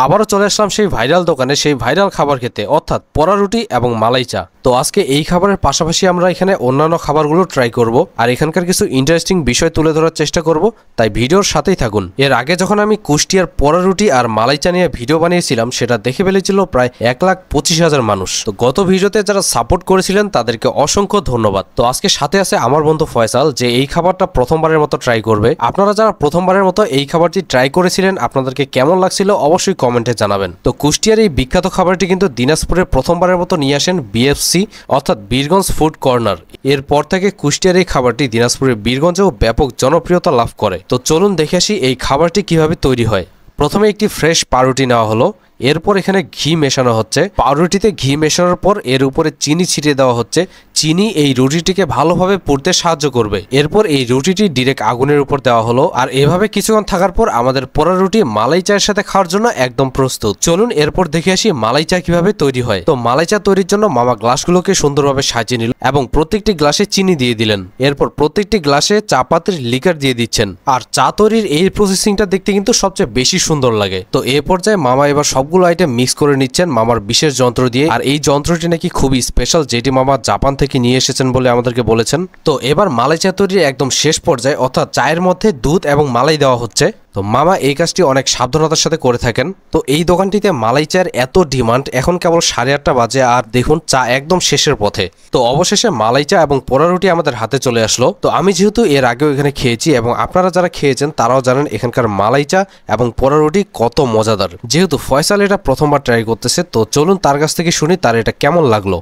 আবারও চলে আসলাম সেই ভাইরাল দোকানে, সেই ভাইরাল খাবার খেতে, অর্থাৎ পোড়া রুটি এবং মালাই চা। তো আজকে এই খাবারের পাশাপাশি আমরা এখানে অন্যান্য খাবারগুলো ট্রাই করব আর এখানকার কিছু ইন্টারেস্টিং বিষয় তুলে ধরার চেষ্টা করব, তাই ভিডিওর সাথেই থাকুন। এর আগে যখন আমি কুষ্টিয়ার পোড়া রুটি আর মালাই চা নিয়ে ভিডিও বানিয়েছিলাম, সেটা দেখে ফেলেছিল প্রায় 1,25,000 মানুষ। তো গত ভিডিওতে যারা সাপোর্ট করেছিলেন তাদেরকে অসংখ্য ধন্যবাদ। তো আজকে সাথে আছে আমার বন্ধু ফয়সাল, যে এই খাবারটা প্রথমবারের মতো ট্রাই করবে। আপনারা যারা প্রথমবারের মতো এই খাবারটি ট্রাই করেছিলেন, আপনাদেরকে কেমন লাগছিল অবশ্যই কমেন্টে জানাবেন। তো কুষ্টিয়ার এই বিখ্যাত খাবারটি কিন্তু দিনাজপুরে প্রথমবারের মতো নিয়ে আসেন বিএফসি, অর্থাৎ বীরগঞ্জ ফুড কর্নার। এরপর থেকে কুষ্টিয়ার এই খাবারটি দিনাজপুরের বীরগঞ্জেও ব্যাপক জনপ্রিয়তা লাভ করে। তো চলুন দেখে আসি এই খাবারটি কিভাবে তৈরি হয়। প্রথমে একটি ফ্রেশ পাউরুটি নেওয়া হলো, এরপর এখানে ঘি মেশানো হচ্ছে। পাউরুটিতে ঘি মেশানোর পর এর উপরে চিনি ছিটিয়ে দেওয়া হচ্ছে। চিনি এই রুটিটিকে ভালোভাবে পুড়তে সাহায্য করবে। এরপর এই রুটিটি ডিরেক্ট আগুনের উপর দেওয়া হলো, আর এভাবে কিছুক্ষণ থাকার পর আমাদের পোড়া রুটি মালাই চায়ের সাথে খাওয়ার জন্য একদম প্রস্তুত। চলুন এরপর দেখে আসি মালাই চা কিভাবে তৈরি হয়। তো মালাই চা তৈরির জন্য মামা গ্লাসগুলোকে সুন্দরভাবে সাজিয়ে নিল এবং প্রত্যেকটি গ্লাসে চিনি দিয়ে দিলেন। এরপর প্রত্যেকটি গ্লাসে চা পাতির লিকার দিয়ে দিচ্ছেন। আর চা তৈরির এই প্রসেসিংটা দেখতে কিন্তু সবচেয়ে বেশি সুন্দর লাগে। তো এ পর্যায়ে মামা এবার সবগুলো আইটেম মিক্স করে নিচ্ছেন মামার বিশেষ যন্ত্র দিয়ে। আর এই যন্ত্রটি নাকি খুবই স্পেশাল, যেটি মামা জাপান থেকে নিয়ে এসেছেন বলে আমাদেরকে বলেছেন। তো এবার মালাই চা তৈরির একদম শেষ পর্যায়ে, অর্থাৎ চায়ের মধ্যে দুধ এবং মালাই দেওয়া হচ্ছে। তো মামা এই কাজটি অনেক সাবধানতার সাথে করে থাকেন। তো এই দোকানটিতে মালাই চায়ের এত ডিমান্ড, এখন কেবল 8:30 বাজে আর দেখুন চা একদম শেষের পথে। তো অবশেষে মালাই চা এবং পোড়া রুটি আমাদের হাতে চলে আসলো। তো আমি যেহেতু এর আগেও এখানে খেয়েছি এবং আপনারা যারা খেয়েছেন তারাও জানেন এখানকার মালাই চা এবং পোড়া রুটি কত মজাদার। যেহেতু ফয়সাল এটা প্রথমবার ট্রাই করতেছে, তো চলুন তার কাছ থেকে শুনি তার এটা কেমন লাগলো।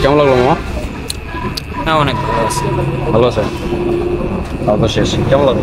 কেমন লাগলো মামা? হ্যাঁ, অনেক ভালো আছে। ভালো আছে। শেষ কেমন লাগলো?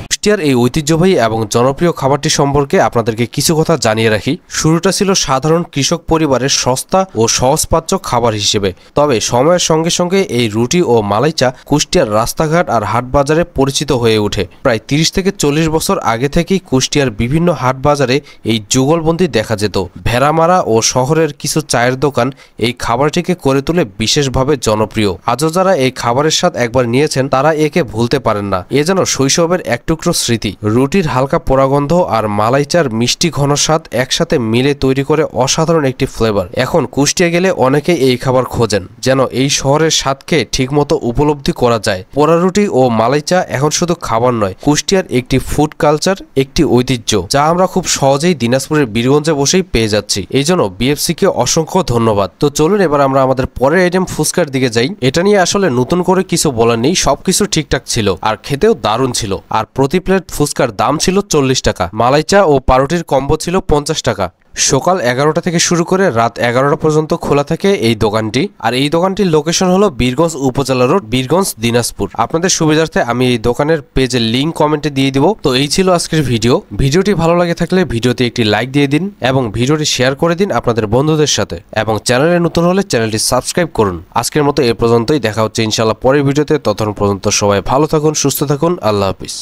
কুষ্টিয়ার এই ঐতিহ্যবাহী এবং জনপ্রিয় খাবারটি সম্পর্কে আপনাদেরকে কিছু কথা জানিয়ে রাখি। শুরুটা ছিল সাধারণ কৃষক পরিবারের সস্তা ও সহজপাচ্য খাবার হিসেবে, তবে সময়ের সঙ্গে সঙ্গে এই রুটি ও মালাই চা কুষ্টিয়ার রাস্তাঘাট আর হাট বাজারে পরিচিত হয়ে ওঠে। প্রায় 30 থেকে 40 বছর আগে থেকেই কুষ্টিয়ার বিভিন্ন হাট বাজারে এই যুগলবন্দি দেখা যেত। ভেড়ামারা ও শহরের কিছু চায়ের দোকান এই খাবারটিকে করে তুলে বিশেষভাবে জনপ্রিয়। আজও যারা এই খাবারের স্বাদ একবার নিয়েছেন তারা একে ভুলতে পারেন না। এ যেন শৈশবের এক টুকরো স্মৃতি। রুটির হালকা পোড়াগন্ধ আর মালাই চার মিষ্টি ঘন স্বাদ একসাথে মিলে তৈরি করে অসাধারণ একটি ফ্লেভার। এখন কুষ্টিয়া গেলে অনেকেই এই খাবার খোঁজেন, যেন এই শহরের স্বাদকে ঠিকমতো উপলব্ধি করা যায়। পোড়া রুটি ও মালাই চা এখন শুধু খাবার নয়, কুষ্টিয়ার একটি ফুড কালচার, একটি ঐতিহ্য, যা আমরা খুব সহজেই দিনাজপুরের বীরগঞ্জে বসেই পেয়ে যাচ্ছি। এই জন্য বিএফসি কে অসংখ্য ধন্যবাদ। তো চলুন এবার আমরা আমাদের পরের আইটেম ফুচকার দিকে যাই। এটা নিয়ে আসলে নতুন করে কিছু বলার নেই, সবকিছু ঠিকঠাক ছিল আর খেতেও দারুণ ছিল। আর প্রতি প্লেট ফুচকার দাম ছিল 40 টাকা। মালাই চা ও পাউরুটির কম্বো ছিল 50 টাকা। সকাল 11টা থেকে শুরু করে রাত 11টা পর্যন্ত খোলা থাকে এই দোকানটি। আর এই দোকানটির লোকেশন হলো বীরগঞ্জ উপজেলা রোড, বীরগঞ্জ, দিনাজপুর। আপনাদের সুবিধার্থে আমি এই দোকানের পেজের লিঙ্ক কমেন্টে দিয়ে দিব। তো এই ছিল আজকের ভিডিও। ভিডিওটি ভালো লাগে থাকলে ভিডিওতে একটি লাইক দিয়ে দিন এবং ভিডিওটি শেয়ার করে দিন আপনাদের বন্ধুদের সাথে, এবং চ্যানেলে নতুন হলে চ্যানেলটি সাবস্ক্রাইব করুন। আজকের মতো এ পর্যন্তই, দেখা হচ্ছে ইনশাআল্লাহ পরের ভিডিওতে। ততক্ষণ পর্যন্ত সবাই ভালো থাকুন, সুস্থ থাকুন, আল্লাহ হাফিজ।